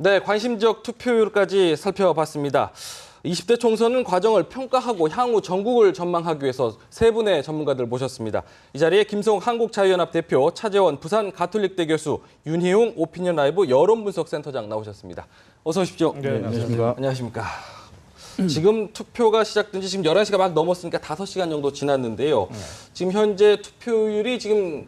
네, 관심적 투표율까지 살펴봤습니다. 20대 총선은 과정을 평가하고 향후 전국을 전망하기 위해서 세 분의 전문가들 모셨습니다. 이 자리에 김성 한국자유연합 대표, 차재원 부산 가톨릭대 교수, 윤희웅 오피니언 라이브 여론분석센터장 나오셨습니다. 어서 오십시오. 네, 안녕하십니까. 안녕하십니까. 지금 투표가 시작된 지 지금 11시가 막 넘었으니까 5시간 정도 지났는데요. 지금 현재 투표율이 지금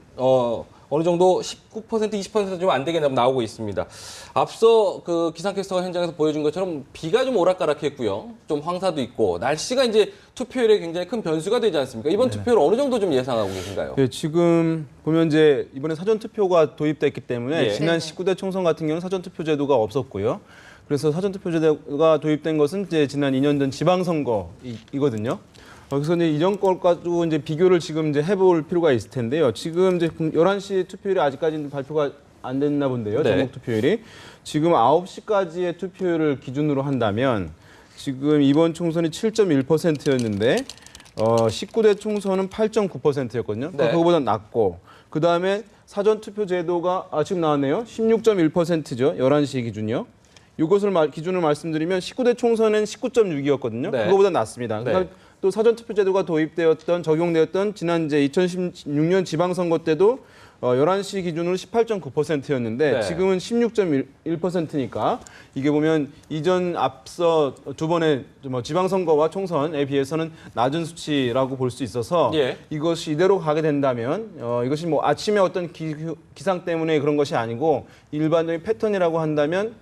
어느 정도 19%, 20% 좀 안 되게 나오고 있습니다. 앞서 그 기상캐스터가 현장에서 보여준 것처럼 비가 좀 오락가락했고요. 좀 황사도 있고 날씨가 이제 투표율에 굉장히 큰 변수가 되지 않습니까? 이번 투표를 어느 정도 좀 예상하고 계신가요? 네, 지금 보면 이제 이번에 사전 투표가 도입됐기 때문에 예. 지난 19대 총선 같은 경우는 사전 투표 제도가 없었고요. 그래서 사전 투표 제도가 도입된 것은 이제 지난 2년 전 지방선거이거든요. 그래서 이제 이전 걸 가지고 이제 비교를 지금 이제 해볼 필요가 있을 텐데요. 지금 이제 11시 투표율이 아직까지는 발표가 안 됐나 본데요. 네. 전국 투표율이. 지금 9시까지의 투표율을 기준으로 한다면 지금 이번 총선이 7.1%였는데 19대 총선은 8.9%였거든요. 그러니까 네. 그거보다 낮고 그다음에 사전 투표 제도가 지금 나왔네요. 16.1%죠. 11시 기준이요. 이것을 기준으로 말씀드리면 19대 총선은 19.6이었거든요. 네. 그거보다 낮습니다. 그러니까 네. 또 사전 투표 제도가 도입되었던 적용되었던 지난 이제 2016년 지방선거 때도 11시 기준으로 18.9%였는데 네. 지금은 16.1%니까 이게 보면 이전 앞서 두 번의 뭐 지방선거와 총선에 비해서는 낮은 수치라고 볼 수 있어서 예. 이것이 이대로 가게 된다면 이것이 뭐 아침에 어떤 기상 때문에 그런 것이 아니고 일반적인 패턴이라고 한다면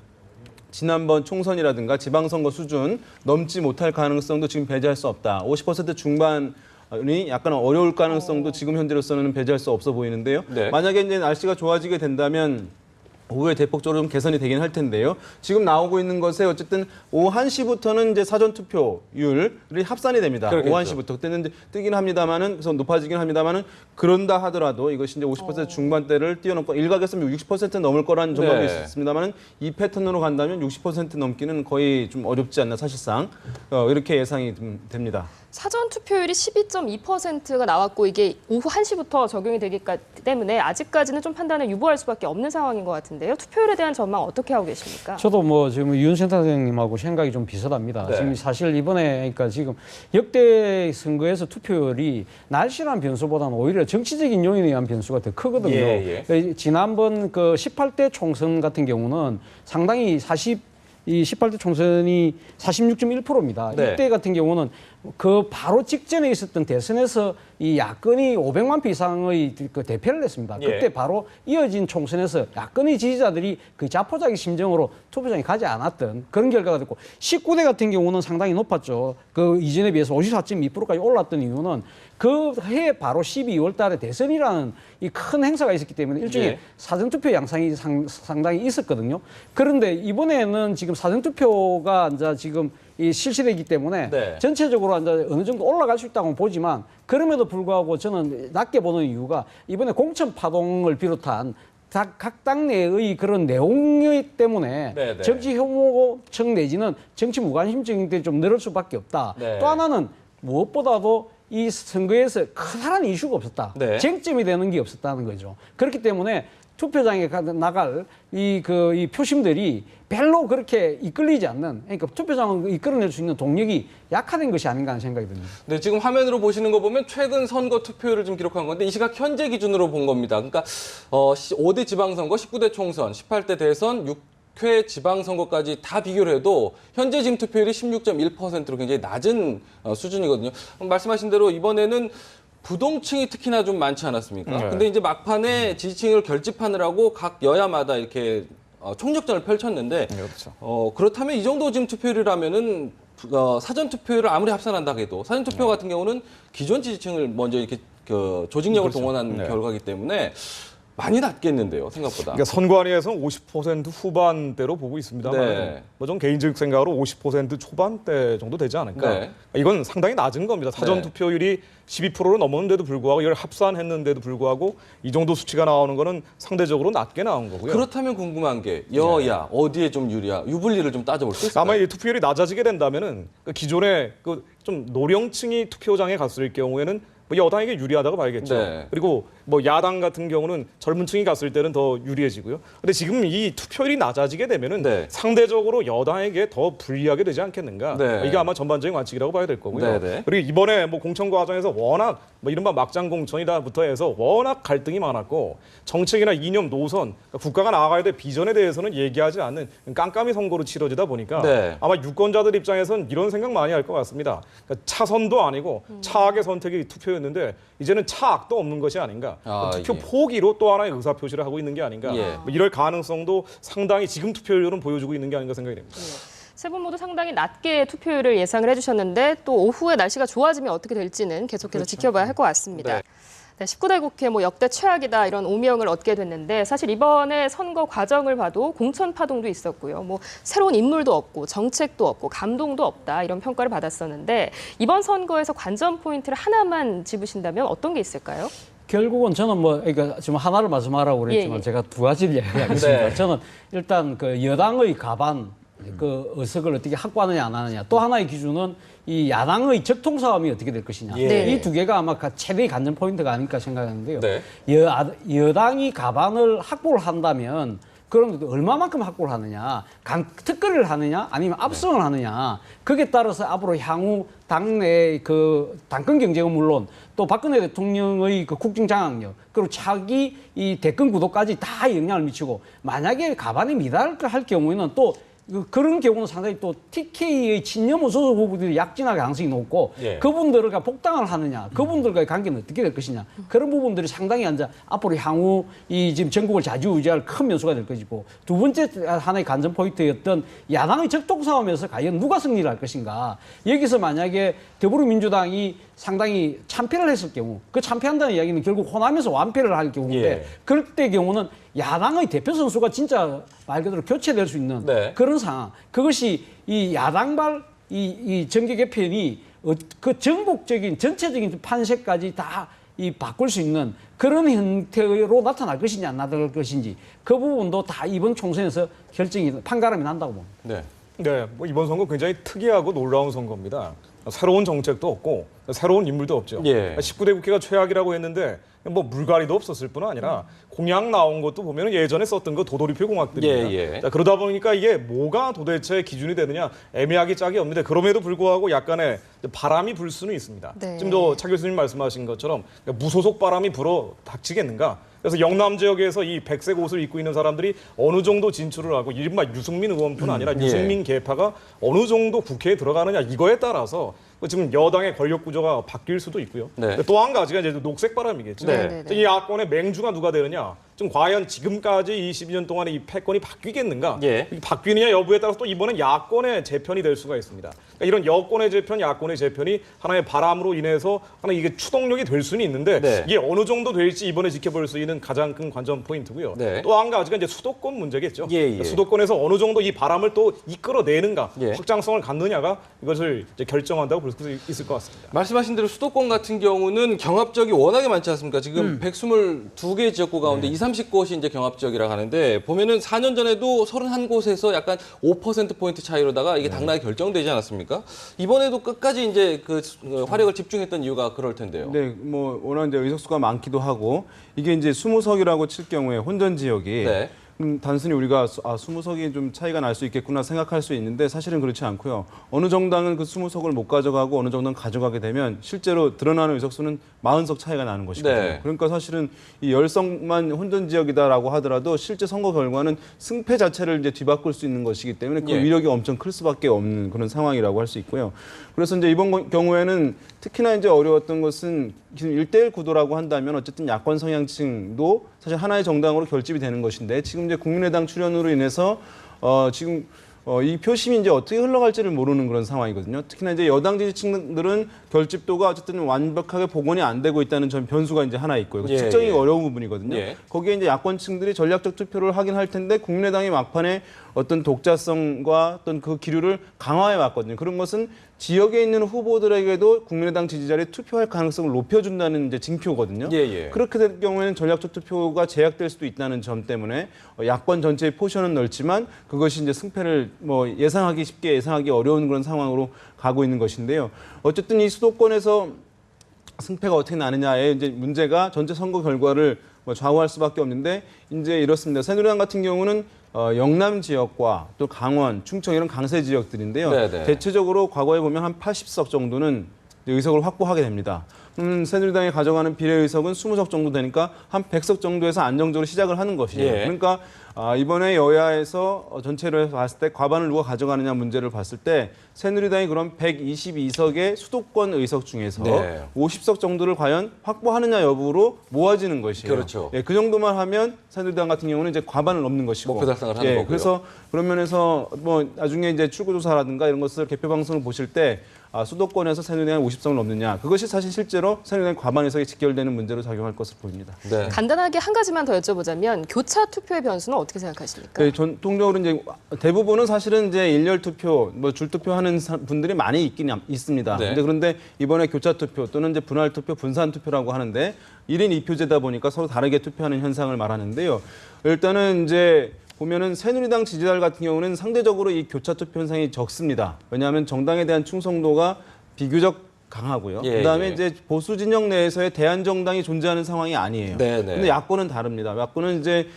지난번 총선이라든가 지방선거 수준 넘지 못할 가능성도 지금 배제할 수 없다. 50% 중반이 약간 어려울 가능성도 지금 현재로서는 배제할 수 없어 보이는데요. 네. 만약에 이제 날씨가 좋아지게 된다면 오후에 대폭적으로 좀 개선이 되긴 할 텐데요. 지금 나오고 있는 것에 어쨌든 오후 1시부터는 이제 사전 투표율이 합산이 됩니다. 그렇겠죠. 오후 1시부터 그때는 이제 뜨긴 합니다만은 그래서 높아지긴 합니다만은 그런다 하더라도 이것이 이제 50% 중반대를 뛰어넘고 일각에서는 60% 넘을 거라는 전망이 네. 있습니다만은 이 패턴으로 간다면 60% 넘기는 거의 좀 어렵지 않나 사실상 이렇게 예상이 좀 됩니다. 사전 투표율이 12.2%가 나왔고 이게 오후 1시부터 적용이 되기 때문에 아직까지는 좀 판단을 유보할 수밖에 없는 상황인 것 같은데요. 투표율에 대한 전망 어떻게 하고 계십니까? 저도 뭐 지금 윤 센터장님하고 생각이 좀 비슷합니다. 네. 지금 사실 이번에 그러니까 지금 역대 선거에서 투표율이 날씨란 변수보다는 오히려 정치적인 요인에 의한 변수가 더 크거든요. 예, 지난번 그 18대 총선 같은 경우는 상당히 이 18대 총선이 46.1%입니다. 네. 이때 같은 경우는 그 바로 직전에 있었던 대선에서 이 야권이 500만 표 이상의 그 대패를 했습니다. 예. 그때 바로 이어진 총선에서 야권의 지지자들이 그 자포자기 심정으로 투표장에 가지 않았던 그런 결과가 됐고 19대 같은 경우는 상당히 높았죠. 그 이전에 비해서 54.2%까지 올랐던 이유는 그 해 바로 12월 달에 대선이라는 이 큰 행사가 있었기 때문에 일종의 예. 사전투표 양상이 상당히 있었거든요. 그런데 이번에는 지금 사전투표가 이제 지금 실시되기 때문에 네. 전체적으로 이제 어느 정도 올라갈 수 있다고 보지만 그럼에도 불구하고 저는 낮게 보는 이유가 이번에 공천 파동을 비롯한 각 당내의 그런 내용 때문에 네, 네. 정치 혐오청 내지는 정치 무관심증이 좀 늘을 수밖에 없다. 네. 또 하나는 무엇보다도 이 선거에서 커다란 이슈가 없었다. 네. 쟁점이 되는 게 없었다는 거죠. 그렇기 때문에 투표장에 나갈 이 표심들이 별로 그렇게 이끌리지 않는, 그러니까 투표장을 이끌어낼 수 있는 동력이 약화된 것이 아닌가 하는 생각이 듭니다. 네, 지금 화면으로 보시는 거 보면 최근 선거 투표율을 좀 기록한 건데 이 시각 현재 기준으로 본 겁니다. 그러니까 5대 지방선거, 19대 총선, 18대 대선, 6회 지방선거까지 다 비교를 해도 현재 지금 투표율이 16.1%로 굉장히 낮은 수준이거든요. 말씀하신 대로 이번에는 부동층이 특히나 좀 많지 않았습니까? 네. 근데 이제 막판에 지지층을 결집하느라고 각 여야마다 이렇게 총력전을 펼쳤는데 그렇죠. 그렇다면 이 정도 지금 투표율이라면은 사전 투표율을 아무리 합산한다 해도 사전 투표 같은 경우는 기존 지지층을 먼저 이렇게 조직력을 동원한 네. 결과이기 때문에 많이 낮겠는데요, 생각보다. 그러니까 선관위에서는 50% 후반대로 보고 있습니다만 네. 뭐좀 개인적 생각으로 50% 초반대 정도 되지 않을까. 네. 이건 상당히 낮은 겁니다. 사전 네. 투표율이 12%를 넘었는데도 불구하고 이걸 합산했는데도 불구하고 이 정도 수치가 나오는 거는 상대적으로 낮게 나온 거고요. 그렇다면 궁금한 게 여야 어디에 좀 유리야? 유불리를 좀 따져볼 수 있을까요? 아마 이 투표율이 낮아지게 된다면은 그 기존의 그 좀 노령층이 투표장에 갔을 경우에는 뭐 여당에게 유리하다고 봐야겠죠. 네. 그리고 뭐 야당 같은 경우는 젊은 층이 갔을 때는 더 유리해지고요. 근데 지금 이 투표율이 낮아지게 되면은 네. 상대적으로 여당에게 더 불리하게 되지 않겠는가. 네. 이게 아마 전반적인 관측이라고 봐야 될 거고요. 네, 네. 그리고 이번에 뭐 공천 과정에서 워낙 뭐 이른바 막장 공천이다부터 해서 워낙 갈등이 많았고 정책이나 이념, 노선, 그러니까 국가가 나아가야 될 비전에 대해서는 얘기하지 않는 깜깜이 선거로 치러지다 보니까 네. 아마 유권자들 입장에서는 이런 생각 많이 할 것 같습니다. 그러니까 차선도 아니고 차악의 선택이 투표였는데 이제는 차악도 없는 것이 아닌가. 아, 투표 예. 포기로 또 하나의 의사표시를 하고 있는 게 아닌가. 예. 뭐 이럴 가능성도 상당히 지금 투표율은 보여주고 있는 게 아닌가 생각이 됩니다. 세 분 모두 상당히 낮게 투표율을 예상을 해주셨는데 또 오후에 날씨가 좋아지면 어떻게 될지는 계속해서 지켜봐야 할 것 같습니다. 네. 네, 19대 국회 뭐 역대 최악이다 이런 오명을 얻게 됐는데 사실 이번에 선거 과정을 봐도 공천 파동도 있었고요. 뭐 새로운 인물도 없고 정책도 없고 감동도 없다 이런 평가를 받았었는데 이번 선거에서 관전 포인트를 하나만 집으신다면 어떤 게 있을까요? 결국은 저는 뭐 그러니까 지금 하나를 말씀하라고 그랬지만 예. 제가 두 가지를 이야기하겠습니다. 네. 저는 일단 그 여당의 가반 그 의석을 어떻게 확보하느냐 안 하느냐. 또 하나의 기준은 이 야당의 적통 싸움이 어떻게 될 것이냐. 예. 이 두 개가 아마 최대의 관전 포인트가 아닐까 생각하는데요. 네. 여당이 가반을 확보를 한다면 그럼 얼마만큼 확보를 하느냐, 특권을 하느냐, 아니면 압승을 하느냐. 거기에 따라서 앞으로 향후 당내 그 당권 경쟁은 물론 또 박근혜 대통령의 그 국정 장악력 그리고 차기 이 대권 구도까지 다 영향을 미치고 만약에 가반이 미달할 경우에는 또 그런 경우는 상당히 또 TK의 친여 무소속 후보들이 약진할 가능성이 높고 예. 그분들과 복당을 하느냐, 그분들과의 관계는 어떻게 될 것이냐 그런 부분들이 상당히 이제 앞으로 향후 이 지금 전국을 좌지우지할 큰 변수가 될 것이고 두 번째 하나의 관전 포인트였던 야당의 적통 싸움에서 과연 누가 승리를 할 것인가 여기서 만약에 더불어민주당이 상당히 참패를 했을 경우 그 참패한다는 이야기는 결국 호남에서 완패를 할 경우인데 예. 그럴 때 경우는 야당의 대표 선수가 진짜 말 그대로 교체될 수 있는 네. 그런 상황. 그것이 이 야당발 이 정계 개편이 그 전국적인 전체적인 판세까지 다 이 바꿀 수 있는 그런 형태로 나타날 것이냐 안 나타날 것인지 그 부분도 다 이번 총선에서 결정이 판가름이 난다고 봅니다. 네. 네, 뭐 이번 선거 굉장히 특이하고 놀라운 선거입니다. 새로운 정책도 없고 새로운 인물도 없죠. 예. 19대 국회가 최악이라고 했는데 뭐 물갈이도 없었을 뿐 아니라 공약 나온 것도 보면 예전에 썼던 거 도돌이표 공약들입니다. 예, 예. 자, 그러다 보니까 이게 뭐가 도대체 기준이 되느냐 애매하기 짝이 없는데 그럼에도 불구하고 약간의 바람이 불 수는 있습니다. 네. 지금 차 교수님 말씀하신 것처럼 무소속 바람이 불어 닥치겠는가? 그래서 영남 지역에서 이 백색 옷을 입고 있는 사람들이 어느 정도 진출을 하고 이른바 유승민 의원뿐 아니라 예. 유승민 계파가 어느 정도 국회에 들어가느냐 이거에 따라서 지금 여당의 권력 구조가 바뀔 수도 있고요. 네. 또 한 가지가 이제 녹색 바람이겠죠. 네. 네. 이 야권의 맹주가 누가 되느냐. 좀 과연 지금까지 22년 동안의 이 패권이 바뀌겠는가? 예. 바뀌느냐 여부에 따라서 또 이번엔 야권의 재편이 될 수가 있습니다. 그러니까 이런 여권의 재편, 야권의 재편이 하나의 바람으로 인해서 하나 이게 추동력이 될 수는 있는데 네. 이게 어느 정도 될지 이번에 지켜볼 수 있는 가장 큰 관전 포인트고요. 네. 또 한 가지가 이제 수도권 문제겠죠. 예, 예. 수도권에서 어느 정도 이 바람을 또 이끌어내는가, 예. 확장성을 갖느냐가 이것을 이제 결정한다고 볼 수 있을 것 같습니다. 말씀하신 대로 수도권 같은 경우는 경합적이 워낙에 많지 않습니까? 지금 122개 지역구 가운데 30곳이 이제 경합지역이라고 하는데 보면은 4년 전에도 31곳에서 약간 5%포인트 차이로다가 이게 당락이 결정되지 않았습니까? 이번에도 끝까지 이제 그 화력을 집중했던 이유가 그럴 텐데요. 네, 뭐 워낙 이제 의석수가 많기도 하고 이게 이제 20석이라고 칠 경우에 혼전 지역이 네. 단순히 우리가 20석이 좀 차이가 날 수 있겠구나 생각할 수 있는데 사실은 그렇지 않고요. 어느 정당은 그 20석을 못 가져가고 어느 정당은 가져가게 되면 실제로 드러나는 의석수는 40석 차이가 나는 것이거든요. 네. 그러니까 사실은 이 10석만 혼전 지역이다라고 하더라도 실제 선거 결과는 승패 자체를 이제 뒤바꿀 수 있는 것이기 때문에 그 예. 위력이 엄청 클 수밖에 없는 그런 상황이라고 할 수 있고요. 그래서 이제 이번 경우에는 특히나 이제 어려웠던 것은 지금 1대1 구도라고 한다면 어쨌든 야권 성향층도 사실 하나의 정당으로 결집이 되는 것인데 지금 이제 국민의당 출연으로 인해서 지금 이 표심이 이제 어떻게 흘러갈지를 모르는 그런 상황이거든요. 특히나 이제 여당 지지층들은 결집도가 어쨌든 완벽하게 복원이 안 되고 있다는 전 변수가 이제 하나 있고요. 예, 측정이 예. 어려운 부분이거든요. 예. 거기에 이제 야권층들이 전략적 투표를 하긴 할 텐데 국민의당이 막판에 어떤 독자성과 어떤 그 기류를 강화해 왔거든요. 그런 것은 지역에 있는 후보들에게도 국민의당 지지자들이 투표할 가능성을 높여준다는 이제 징표거든요. 예, 예. 그렇게 될 경우에는 전략적 투표가 제약될 수도 있다는 점 때문에 야권 전체의 포션은 넓지만 그것이 이제 승패를 뭐 예상하기 쉽게 예상하기 어려운 그런 상황으로 가고 있는 것인데요. 어쨌든 이 수도권에서 승패가 어떻게 나느냐의 이제 문제가 전체 선거 결과를 뭐 좌우할 수밖에 없는데 이제 이렇습니다. 새누리당 같은 경우는 영남 지역과 또 강원, 충청 이런 강세 지역들인데요. 네네. 대체적으로 과거에 보면 한 80석 정도는 의석을 확보하게 됩니다. 새누리당이 가져가는 비례 의석은 20석 정도 되니까 한 100석 정도에서 안정적으로 시작을 하는 것이에요. 예. 그러니까 이번에 여야에서 전체로 봤을 때 과반을 누가 가져가느냐 문제를 봤을 때 새누리당이 그럼 122석의 수도권 의석 중에서 네. 50석 정도를 과연 확보하느냐 여부로 모아지는 것이에요. 그렇죠. 예, 그 정도만 하면 새누리당 같은 경우는 이제 과반을 넘는 것이고 목표 달성을 하는 거고요. 그래서 그런 면에서 뭐 나중에 이제 출구조사라든가 이런 것을 개표 방송을 보실 때 수도권에서 새누리당이 50석을 넘느냐 그것이 사실 실제로 새누리당 과반 의석에 직결되는 문제로 작용할 것으로 보입니다. 네. 간단하게 한 가지만 더 여쭤보자면 교차 투표의 변수는 어떻게 생각하십니까? 네, 전통적으로 이제 대부분은 사실은 이제 일렬 투표, 뭐 줄투표하는 분들이 많이 있긴 있습니다. 네. 그런데 이번에 교차 투표 또는 이제 분할 투표, 분산 투표라고 하는데 1인 2표제다 보니까 서로 다르게 투표하는 현상을 말하는데요. 일단은 이제 보면은 새누리당 지지자들 같은 경우는 상대적으로 이 교차 투표 현상이 적습니다. 왜냐하면 정당에 대한 충성도가 비교적 강하고요. 예, 그다음에 예. 이제 보수 진영 내에서의 대한 정당이 존재하는 상황이 아니에요. 네, 네. 근데 야권은 다릅니다. 야권은 이제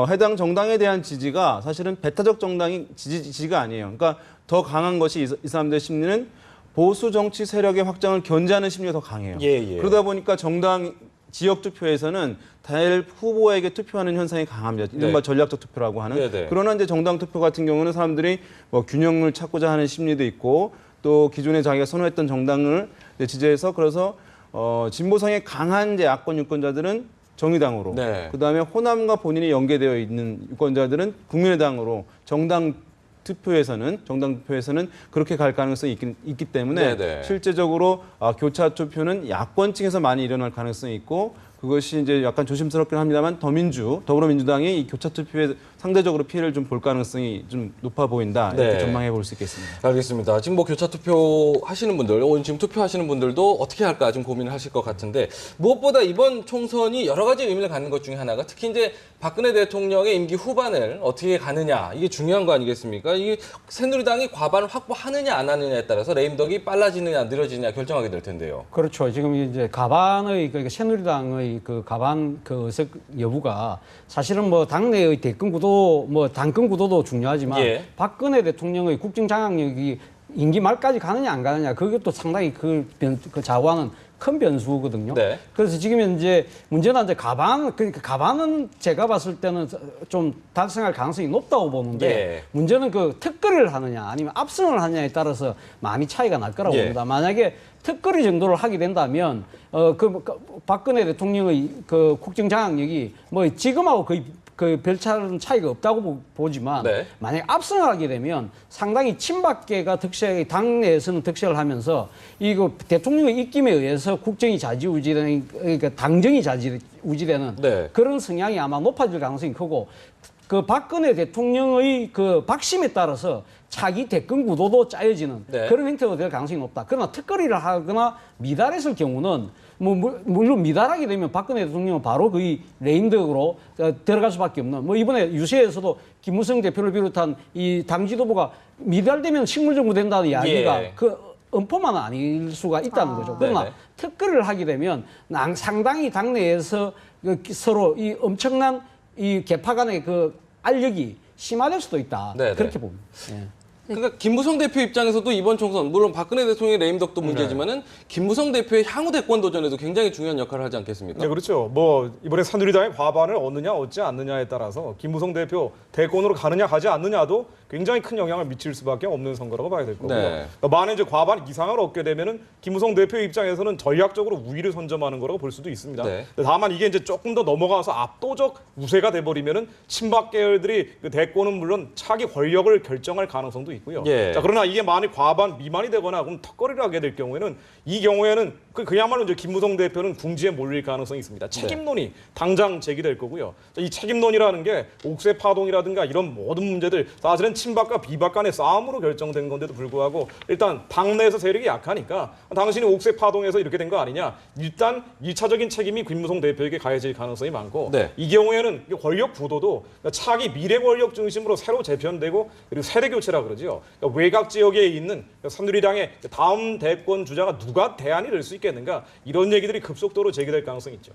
해당 정당에 대한 지지가 사실은 배타적 정당이 지지가 아니에요. 그러니까 더 강한 것이 이 사람들의 심리는 보수 정치 세력의 확장을 견제하는 심리가 더 강해요. 예, 예. 그러다 보니까 정당 지역 투표에서는 달 후보에게 투표하는 현상이 강합니다. 이른바 네. 전략적 투표라고 하는. 네, 네. 그러나 이제 정당 투표 같은 경우는 사람들이 뭐 균형을 찾고자 하는 심리도 있고 또 기존에 자기가 선호했던 정당을 지지해서 그래서 진보성에 강한 이제 야권 유권자들은 정의당으로, 네. 그다음에 호남과 본인이 연계되어 있는 유권자들은 국민의당으로 정당 투표에서는 그렇게 갈 가능성이 있기 때문에 네네. 실제적으로 교차 투표는 야권 층에서 많이 일어날 가능성이 있고 그것이 이제 약간 조심스럽긴 합니다만 더불어민주당이 이 교차 투표에 상대적으로 피해를 좀 볼 가능성이 좀 높아 보인다 이렇게 네. 전망해 볼 수 있겠습니다. 알겠습니다. 지금 뭐 교차 투표 하시는 분들, 오늘 지금 투표하시는 분들도 어떻게 할까 좀 고민을 하실 것 같은데 무엇보다 이번 총선이 여러 가지 의미를 갖는 것 중에 하나가 특히 이제 박근혜 대통령의 임기 후반을 어떻게 가느냐 이게 중요한 거 아니겠습니까? 이게 새누리당이 과반을 확보하느냐 안 하느냐에 따라서 레임덕이 빨라지느냐 느려지느냐 결정하게 될 텐데요. 그렇죠. 지금 이제 가반의 그러니까 새누리당의 그 가반 그 의석 여부가 사실은 뭐 당내의 대권 구도 뭐 당권 구도도 중요하지만 예. 박근혜 대통령의 국정 장악력이 임기 말까지 가느냐 안 가느냐 그것도 상당히 그 좌우하는 큰 변수거든요. 네. 그래서 지금 이제 문제는 이제 그러니까 가반은 제가 봤을 때는 좀 달성할 가능성이 높다고 보는데 예. 문제는 그 특거리를 하느냐 아니면 압승을 하느냐에 따라서 많이 차이가 날 거라고 예. 봅니다. 만약에 특거리 정도를 하게 된다면 박근혜 대통령의 그 국정 장악력이 뭐 지금하고 거의 그 별차는 차이가 없다고 보지만 네. 만약 압승을 하게 되면 상당히 친박계가 당내에서는 득세를 하면서 이거 대통령의 입김에 의해서 국정이 좌지우지되는 그러니까 당정이 좌지우지되는 네. 그런 성향이 아마 높아질 가능성이 크고 그 박근혜 대통령의 그 박심에 따라서 차기 대권 구도도 짜여지는 네. 그런 형태로 될 가능성이 높다. 그러나 특거리를 하거나 미달했을 경우는 물론 미달하게 되면 박근혜 대통령은 바로 거의 레임덕으로 들어갈 수밖에 없는 이번에 유세에서도 김무성 대표를 비롯한 이 당 지도부가 미달되면 식물정부 된다는 이야기가 예. 그 엄포만 아닐 수가 있다는 거죠. 그러나 네네. 특거리를 하게 되면 상당히 당내에서 서로 이 엄청난 이 개파 간의 그 알력이 심화될 수도 있다. 네네. 그렇게 봅니다. 예. 그러니까 김무성 대표 입장에서도 이번 총선 물론 박근혜 대통령의 레임덕도 문제지만은 김무성 대표의 향후 대권 도전에도 굉장히 중요한 역할을 하지 않겠습니까? 네, 그렇죠. 뭐 이번에 새누리당의 과반을 얻느냐 얻지 않느냐에 따라서 김무성 대표 대권으로 가느냐 가지 않느냐도 굉장히 큰 영향을 미칠 수밖에 없는 선거라고 봐야 될 거고요. 네. 그러니까 만에 이제 과반 이상을 얻게 되면은 김무성 대표 입장에서는 전략적으로 우위를 선점하는 거라고 볼 수도 있습니다. 네. 다만 이게 이제 조금 더 넘어가서 압도적 우세가 돼버리면은 친박 계열들이 그 대권은 물론 차기 권력을 결정할 가능성도 있고요. 예. 자, 그러나 이게 만약 과반 미만이 되거나 그럼 턱걸이를 하게 될 경우에는 이 경우에는 그야말로 이제 김무성 대표는 궁지에 몰릴 가능성이 있습니다. 책임론이 당장 제기될 거고요. 자, 이 책임론이라는 게 옥새 파동이라든가 이런 모든 문제들 사실은 친박과 비박 간의 싸움으로 결정된 건데도 불구하고 일단 당내에서 세력이 약하니까 당신이 옥새 파동에서 이렇게 된 거 아니냐. 일단 1차적인 책임이 김무성 대표에게 가해질 가능성이 많고 네. 이 경우에는 권력 구도도 차기 미래 권력 중심으로 새로 재편되고 그리고 세대 교체라 그러죠. 거죠. 그러니까 외곽 지역에 있는 새누리당의 다음 대권 주자가 누가 대안이 될 수 있겠는가 이런 얘기들이 급속도로 제기될 가능성이 있죠.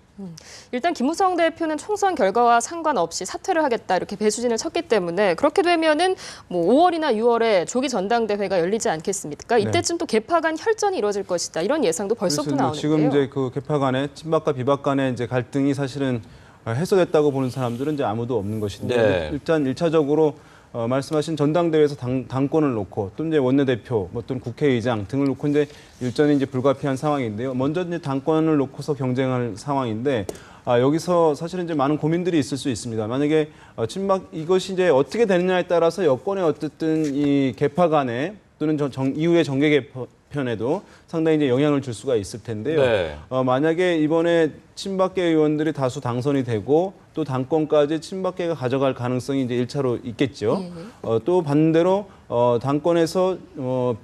일단 김무성 대표는 총선 결과와 상관없이 사퇴를 하겠다 이렇게 배수진을 쳤기 때문에 그렇게 되면은 뭐 5월이나 6월에 조기 전당대회가 열리지 않겠습니까? 이때쯤 또 개파 간 혈전이 이뤄질 것이다 이런 예상도 벌써부터 그래서 나오는데요. 지금 이제 그 개파 간의 친박과 비박 간의 이제 갈등이 사실은 해소됐다고 보는 사람들은 이제 아무도 없는 것인데 네. 일단 1차적으로 말씀하신 전당대회에서 당권을 놓고 또 이제 원내대표, 뭐 또는 국회의장 등을 놓고 이제 일전이 이제 불가피한 상황인데요. 먼저 이제 당권을 놓고서 경쟁할 상황인데 여기서 사실은 이제 많은 고민들이 있을 수 있습니다. 만약에 친박 이것이 이제 어떻게 되느냐에 따라서 여권의 어쨌든 이 개파 간에 또는 이후의 정계 개편에도 상당히 이제 영향을 줄 수가 있을 텐데요. 네. 만약에 이번에 친박계 의원들이 다수 당선이 되고 또 당권까지 친박계가 가져갈 가능성이 이제 1차로 있겠죠. 또 반대로 당권에서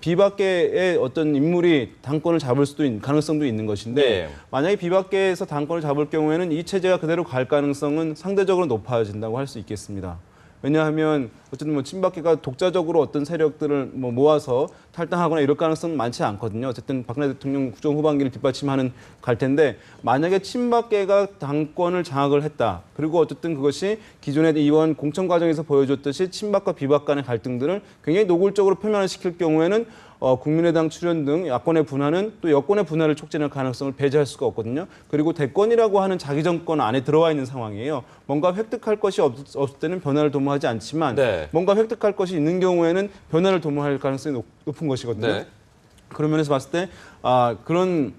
비박계의 어떤 인물이 당권을 잡을 수도 있는 가능성도 있는 것인데 네. 만약에 비박계에서 당권을 잡을 경우에는 이 체제가 그대로 갈 가능성은 상대적으로 높아진다고 할 수 있겠습니다. 왜냐하면 어쨌든 뭐 친박계가 독자적으로 어떤 세력들을 뭐 모아서 탈당하거나 이럴 가능성은 많지 않거든요. 어쨌든 박근혜 대통령 국정 후반기를 뒷받침하는 갈 텐데 만약에 친박계가 당권을 장악을 했다. 그리고 어쨌든 그것이 기존의 이번 공천 과정에서 보여줬듯이 친박과 비박 간의 갈등들을 굉장히 노골적으로 표면화시킬 경우에는 국민의당 출현 등 야권의 분화는 또 여권의 분화를 촉진할 가능성을 배제할 수가 없거든요. 그리고 대권이라고 하는 자기 정권 안에 들어와 있는 상황이에요. 뭔가 획득할 것이 없을 때는 변화를 도모하지 않지만 네. 뭔가 획득할 것이 있는 경우에는 변화를 도모할 가능성이 높은 것이거든요. 네. 그런 면에서 봤을 때 그런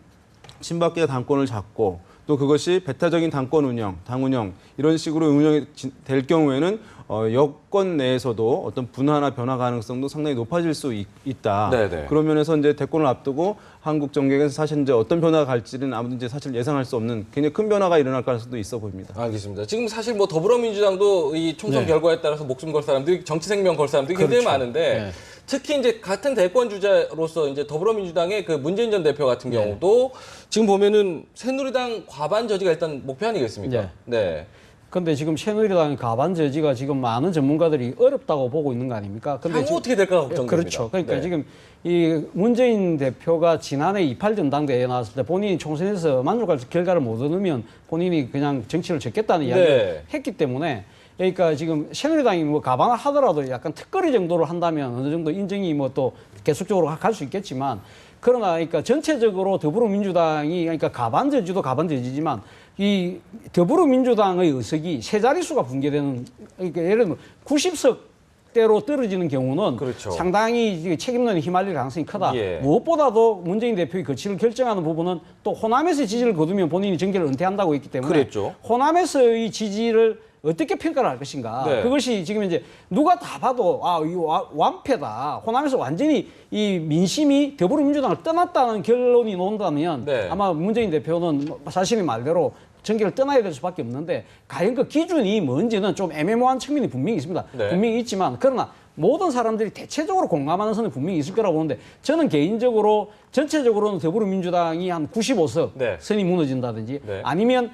친박계가 당권을 잡고 또 그것이 배타적인 당권 운영, 당 운영 이런 식으로 운영이 될 경우에는 여권 내에서도 어떤 분화나 변화 가능성도 상당히 높아질 수 있다. 네네. 그런 면에서 이제 대권을 앞두고 한국 정계에서 사실 이제 어떤 변화가 갈지는 아무도 이제 사실 예상할 수 없는 굉장히 큰 변화가 일어날 가능성도 있어 보입니다. 알겠습니다. 지금 사실 뭐 더불어민주당도 이 총선 결과에 따라서 목숨 걸 사람들이 정치 생명 걸 사람들이 굉장히 많은데 특히 이제 같은 대권 주자로서 이제 더불어민주당의 그 문재인 전 대표 같은 경우도 지금 보면은 새누리당 과반 저지가 일단 목표 아니겠습니까? 네. 근데 지금 새누리당의 가반 저지가 지금 많은 전문가들이 어렵다고 보고 있는 거 아닙니까? 근데 향후 어떻게 될까 걱정됩니다. 그렇죠. 그러니까 네. 지금 이 문재인 대표가 지난해 28 전당대회에 나왔을 때 본인이 총선에서 만족할 결과를 못 얻으면 본인이 그냥 정치를 접겠다는 이야기를 했기 때문에 그러니까 지금 새누리당이 뭐 가방을 하더라도 약간 특거리 정도로 한다면 어느 정도 인정이 뭐 또 계속적으로 갈 수 있겠지만 그러나 그러니까 전체적으로 더불어민주당이 그러니까 가반 저지도 가반 저지지만 이 더불어민주당의 의석이 세 자릿수가 붕괴되는 그러니까 예를 들면 90석대로 떨어지는 경우는 그렇죠. 상당히 책임론에 휘말릴 가능성이 크다. 예. 무엇보다도 문재인 대표의 거취를 결정하는 부분은 또 호남에서 지지를 거두면 본인이 정계를 은퇴한다고 했기 때문에 그랬죠. 호남에서의 지지를 어떻게 평가를 할 것인가. 네. 그것이 지금 이제 누가 다 봐도 이거 완패다. 호남에서 완전히 이 민심이 더불어민주당을 떠났다는 결론이 나온다면 네. 아마 문재인 대표는 자신의 말대로 정계를 떠나야 될 수밖에 없는데 과연 그 기준이 뭔지는 좀 애매모호한 측면이 분명히 있습니다. 네. 분명히 있지만 그러나 모든 사람들이 대체적으로 공감하는 선은 분명히 있을 거라고 보는데 저는 개인적으로 전체적으로는 더불어민주당이 한 95석 네. 선이 무너진다든지 네. 아니면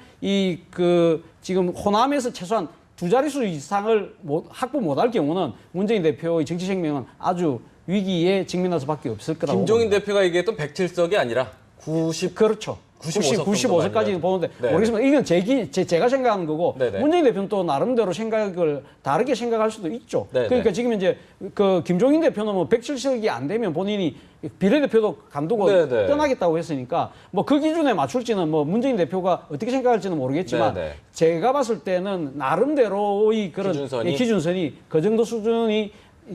지금 호남에서 최소한 두 자릿수 이상을 확보 못할 경우는 문재인 대표의 정치 생명은 아주 위기에 직면할 수밖에 없을 거라고 김종인 봅니다. 대표가 얘기했던 107석이 아니라 90. 그렇죠. 95석까지 보는데 네. 모르겠지만 이건 제가 생각하는 거고 네네. 문재인 대표는 또 나름대로 생각을 다르게 생각할 수도 있죠. 네네. 그러니까 지금 이제 그 김종인 대표는 뭐 107석이 안 되면 본인이 비례대표도 간두고 네네. 떠나겠다고 했으니까 뭐 그 기준에 맞출지는 뭐 문재인 대표가 어떻게 생각할지는 모르겠지만 네네. 제가 봤을 때는 나름대로의 그런 기준선이 그 정도 수준이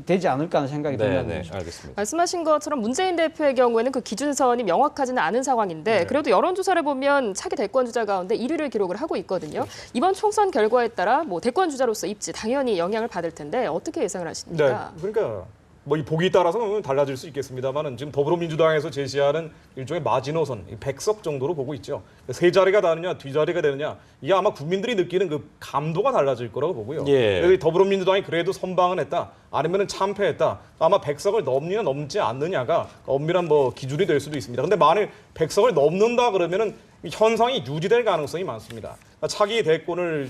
되지 않을까 하는 생각이 듭니다. 네, 알겠습니다. 말씀하신 것처럼 문재인 대표의 경우에는 그 기준선이 명확하지는 않은 상황인데 그래도 여론조사를 보면 차기 대권 주자 가운데 1위를 기록을 하고 있거든요. 이번 총선 결과에 따라 뭐 대권 주자로서 입지 당연히 영향을 받을 텐데 어떻게 예상을 하십니까? 네, 그러니까 뭐 이 보기 따라서는 달라질 수 있겠습니다만은 지금 더불어민주당에서 제시하는 일종의 마지노선 100석 정도로 보고 있죠. 세 자리가 다느냐, 뒤 자리가 되느냐 이게 아마 국민들이 느끼는 그 감도가 달라질 거라고 보고요. 예. 더불어민주당이 그래도 선방은 했다, 아니면은 참패했다. 아마 100석을 넘느냐 넘지 않느냐가 엄밀한 뭐 기준이 될 수도 있습니다. 근데 만일 100석을 넘는다 그러면은 현상이 유지될 가능성이 많습니다. 차기 대권을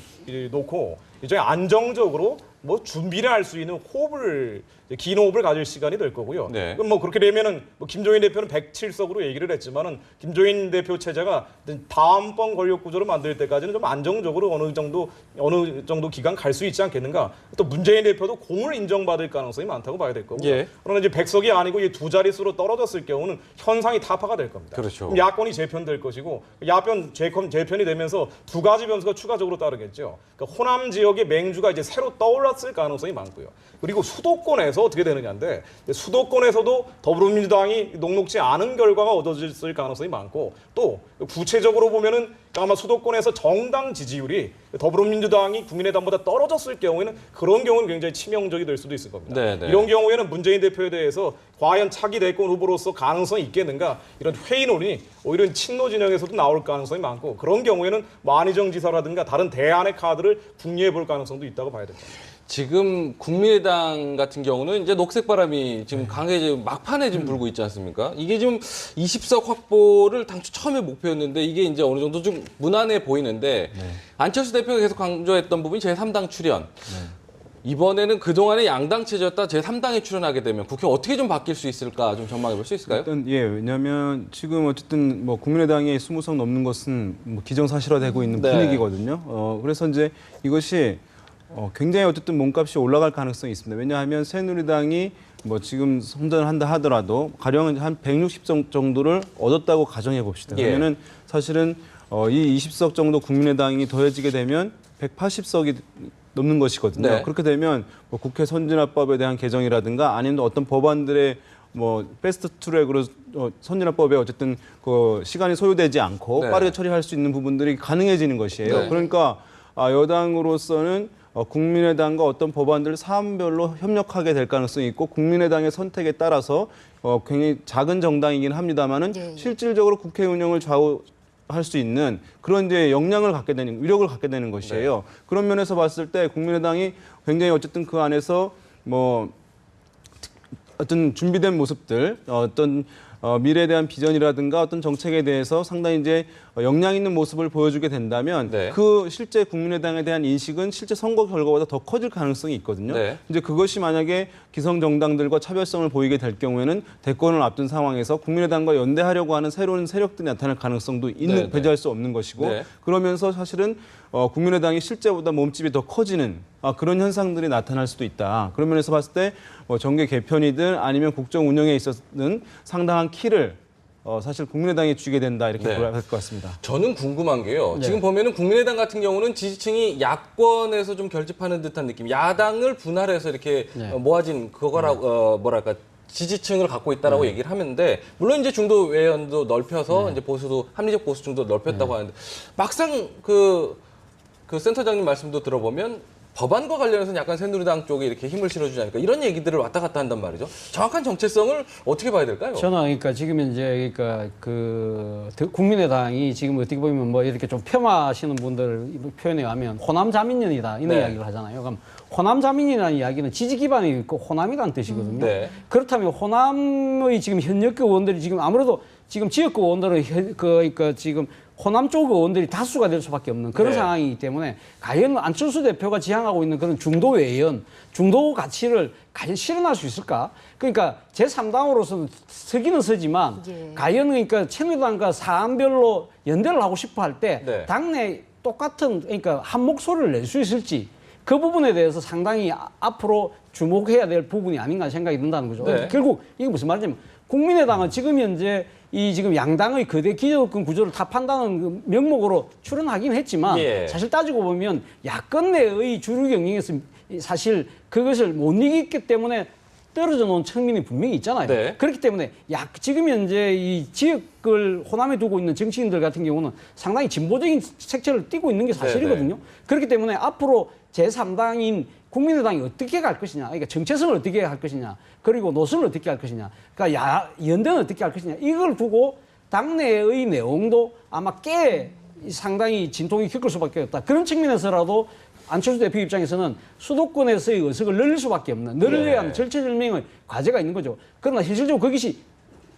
놓고 일종의 안정적으로 뭐 준비를 할 수 있는 호흡을 긴 호흡을 가질 시간이 될 거고요. 네. 그럼 뭐 그렇게 되면은 뭐 김종인 대표는 107석으로 얘기를 했지만은 김종인 대표 체제가 다음번 권력 구조를 만들 때까지는 좀 안정적으로 어느 정도 기간 갈 수 있지 않겠는가. 또 문재인 대표도 공을 인정받을 가능성이 많다고 봐야 될 거고요. 예. 그러나 이제 100석이 아니고 이 두 자릿수로 떨어졌을 경우는 현상이 타파가 될 겁니다. 그렇죠. 그럼 야권이 재편될 것이고 야권 재편이 되면서 두 가지 변수가 추가적으로 따르겠죠. 그러니까 호남 지역의 맹주가 이제 새로 떠올랐을 가능성이 많고요. 그리고 수도권에서 어떻게 되느냐인데 수도권에서도 더불어민주당이 녹록지 않은 결과가 얻어졌을 가능성이 많고 또 구체적으로 보면은 아마 수도권에서 정당 지지율이 더불어민주당이 국민의당보다 떨어졌을 경우에는 그런 경우는 굉장히 치명적이 될 수도 있을 겁니다. 네네. 이런 경우에는 문재인 대표에 대해서 과연 차기 대권 후보로서 가능성이 있겠는가 이런 회의론이 오히려 친노 진영에서도 나올 가능성이 많고 그런 경우에는 뭐 안희정 지사라든가 다른 대안의 카드를 궁리해 볼 가능성도 있다고 봐야 됩니다. 지금 국민의당 같은 경우는 이제 녹색 바람이 지금 강하게 지금 막판에 지금 불고 있지 않습니까? 이게 지금 20석 확보를 당초 처음에 목표였는데 이게 이제 어느 정도 좀 무난해 보이는데 안철수 대표가 계속 강조했던 부분이 제3당 출연. 이번에는 그동안의 양당 체제였다 제3당에 출연하게 되면 국회 어떻게 좀 바뀔 수 있을까 좀 전망해 볼 수 있을까요? 일단 왜냐하면 지금 어쨌든 뭐 국민의당의 20석 넘는 것은 뭐 기정사실화되고 있는 네. 분위기거든요. 그래서 이제 이것이 굉장히 어쨌든 몸값이 올라갈 가능성이 있습니다. 왜냐하면 새누리당이 뭐 지금 선전을 한다 하더라도 가령 한 160석 정도를 얻었다고 가정해 봅시다. 예. 그러면은 사실은 이 20석 정도 국민의당이 더해지게 되면 180석이 넘는 것이거든요. 네. 그렇게 되면 뭐 국회 선진화법에 대한 개정이라든가 아니면 어떤 법안들의 뭐 패스트 트랙으로 선진화법에 어쨌든 그 시간이 소요되지 않고 네. 빠르게 처리할 수 있는 부분들이 가능해지는 것이에요. 네. 그러니까 여당으로서는 국민의당과 어떤 법안들을 사안별로 협력하게 될 가능성이 있고 국민의당의 선택에 따라서 굉장히 작은 정당이긴 합니다만은 예, 예. 실질적으로 국회 운영을 좌우할 수 있는 그런 이제 역량을 갖게 되는 위력을 갖게 되는 것이에요. 그런 면에서 봤을 때 국민의당이 굉장히 어쨌든 그 안에서 뭐 어떤 준비된 모습들, 어떤 미래에 대한 비전이라든가 어떤 정책에 대해서 상당히 이제 역량 있는 모습을 보여주게 된다면 네. 그 실제 국민의당에 대한 인식은 실제 선거 결과보다 더 커질 가능성이 있거든요. 네. 이제 그것이 만약에 기성 정당들과 차별성을 보이게 될 경우에는 대권을 앞둔 상황에서 국민의당과 연대하려고 하는 새로운 세력들이 나타날 가능성도 있는 네, 네. 배제할 수 없는 것이고 네. 그러면서 사실은 국민의당이 실제보다 몸집이 더 커지는 그런 현상들이 나타날 수도 있다. 그런 면에서 봤을 때 정계 개편이든 아니면 국정 운영에 있어서는 상당한 키를 사실 국민의당이 쥐게 된다 이렇게 네. 보아야 할 것 같습니다. 저는 궁금한 게요. 네. 지금 보면은 국민의당 같은 경우는 지지층이 야권에서 좀 결집하는 듯한 느낌. 야당을 분할해서 이렇게 네. 모아진 그거라 뭐랄까 지지층을 갖고 있다라고 얘기를 하는데 물론 이제 중도 외연도 넓혀서 이제 보수도 합리적 보수 중도 넓혔다고 하는데 막상 그 센터장님 말씀도 들어보면 법안과 관련해서는 약간 새누리당 쪽에 이렇게 힘을 실어주지 않을까 이런 얘기들을 왔다 갔다 한단 말이죠. 정확한 정체성을 어떻게 봐야 될까요? 저는 그러니까 지금 이제 그러니까 국민의당이 지금 어떻게 보면 뭐 이렇게 좀 폄하하시는 분들 표현에 하면 호남 자민련이다 이런 네. 이야기를 하잖아요. 그럼 호남 자민이라는 이야기는 지지 기반이 있고 호남이라는 뜻이거든요. 네. 그렇다면 호남의 지금 현역급 의원들이 지금 아무래도 지금 지역급 의원들은 그러니까 지금 호남 쪽 의원들이 다수가 될 수밖에 없는 그런 네. 상황이기 때문에 과연 안철수 대표가 지향하고 있는 그런 중도 외연, 중도 가치를 과연 실현할 수 있을까? 그러니까 제3당으로서는 서기는 서지만 예. 과연 그러니까 새누리당과 사안별로 연대를 하고 싶어 할 때 네. 당내 똑같은 그러니까 한 목소리를 낼 수 있을지 그 부분에 대해서 상당히 앞으로 주목해야 될 부분이 아닌가 생각이 든다는 거죠. 네. 결국 이게 무슨 말이냐면 국민의당은 지금 현재 지금 양당의 거대 기득권 구조를 타판다는 그 명목으로 출연하긴 했지만 예. 사실 따지고 보면 야권 내의 주류 경쟁에서 사실 그것을 못 이겼기 때문에 떨어져 놓은 측면이 분명히 있잖아요. 네. 그렇기 때문에 지금 현재 이 지역을 호남에 두고 있는 정치인들 같은 경우는 상당히 진보적인 색채를 띠고 있는 게 사실이거든요. 그렇기 때문에 앞으로 제3당인 국민의당이 어떻게 갈 것이냐, 그러니까 정체성을 어떻게 할 것이냐, 그리고 노선을 어떻게 할 것이냐, 그러니까 연대는 어떻게 할 것이냐, 이걸 두고 당내의 내용도 아마 꽤 상당히 진통이 겪을 수밖에 없다. 그런 측면에서라도 안철수 대표 입장에서는 수도권에서의 의석을 늘릴 수밖에 없는, 늘려야 하는 절체절명의 과제가 있는 거죠. 그러나 현실적으로 그것이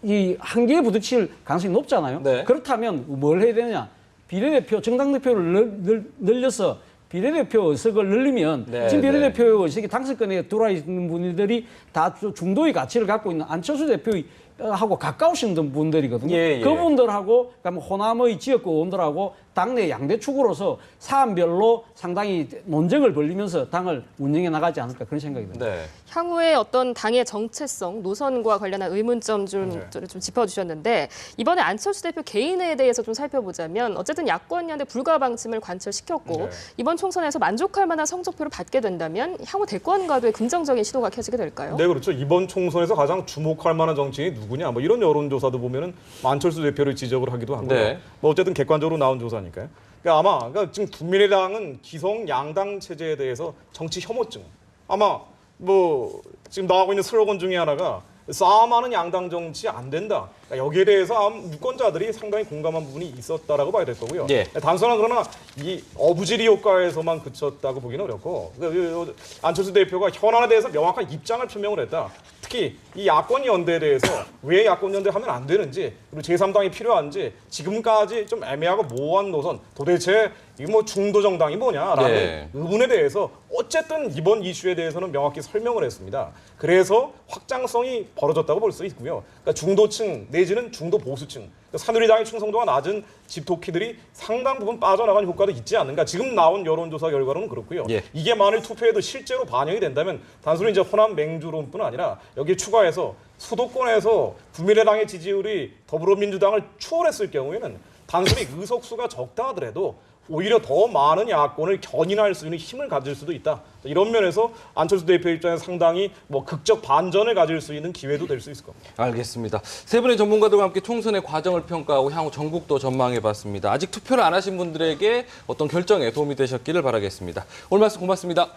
이 한계에 부딪힐 가능성이 높잖아요. 네. 그렇다면 뭘 해야 되느냐? 비례대표 정당 대표를 늘려서 비례대표 의석을 늘리면 네, 지금 네. 비례대표 의석이 당선권에 들어와 있는 분들이 다 중도의 가치를 갖고 있는 안철수 대표의 하고 가까우신 분들이거든요. 예, 예. 그분들하고 그다음에 호남의 지역구 의원들하고 당내 양대 축으로서 사안별로 상당히 논쟁을 벌리면서 당을 운영해 나가지 않을까 그런 생각이 듭니다. 네. 향후에 어떤 당의 정체성, 노선과 관련한 의문점 좀 짚어주셨는데 이번에 안철수 대표 개인에 대해서 좀 살펴보자면 어쨌든 야권 연대 불가방침을 관철시켰고 네. 이번 총선에서 만족할 만한 성적표를 받게 된다면 향후 대권과도의 긍정적인 시도가 켜지게 될까요? 네, 그렇죠. 이번 총선에서 가장 주목할 만한 정치인이 누구냐, 뭐 이런 여론조사도 보면은 안철수 대표를 지적을 하기도 하고요. 네. 뭐 어쨌든 객관적으로 나온 조사니까요. 그러니까 아마 그러니까 지금 국민의당은 기성 양당 체제에 대해서 정치 혐오증, 아마 뭐 지금 나오고 있는 슬로건 중에 하나가 싸움하는 양당 정치 안 된다. 그러니까 여기에 대해서 아마 유권자들이 상당히 공감한 부분이 있었다라고 봐야 될 거고요. 예. 단순한 그러나 이 어부지리 효과에서만 그쳤다고 보기는 어렵고 그러니까 안철수 대표가 현안에 대해서 명확한 입장을 표명을 했다. 특히 이 야권 연대에 대해서 왜 야권 연대 하면 안 되는지 그리고 제3당이 필요한지 지금까지 좀 애매하고 모호한 노선 도대체 이거 뭐 중도 정당이 뭐냐라는 네. 의문에 대해서 어쨌든 이번 이슈에 대해서는 명확히 설명을 했습니다. 그래서 확장성이 벌어졌다고 볼 수 있고요. 그러니까 중도층 내지는 중도 보수층, 그러니까 새누리당의 충성도가 낮은 집토끼들이 상당 부분 빠져나간 효과도 있지 않는가. 지금 나온 여론조사 결과로는 그렇고요. 예. 이게 만일 투표에도 실제로 반영이 된다면 단순히 이제 호남 맹주론뿐 아니라 여기에 추가해서 수도권에서 국민의당의 지지율이 더불어민주당을 추월했을 경우에는 단순히 의석수가 적다 하더라도 오히려 더 많은 야권을 견인할 수 있는 힘을 가질 수도 있다. 이런 면에서 안철수 대표 입장에서 상당히 뭐 극적 반전을 가질 수 있는 기회도 될 수 있을 겁니다. 알겠습니다. 세 분의 전문가들과 함께 총선의 과정을 평가하고 향후 전국도 전망해봤습니다. 아직 투표를 안 하신 분들에게 어떤 결정에 도움이 되셨기를 바라겠습니다. 오늘 말씀 고맙습니다.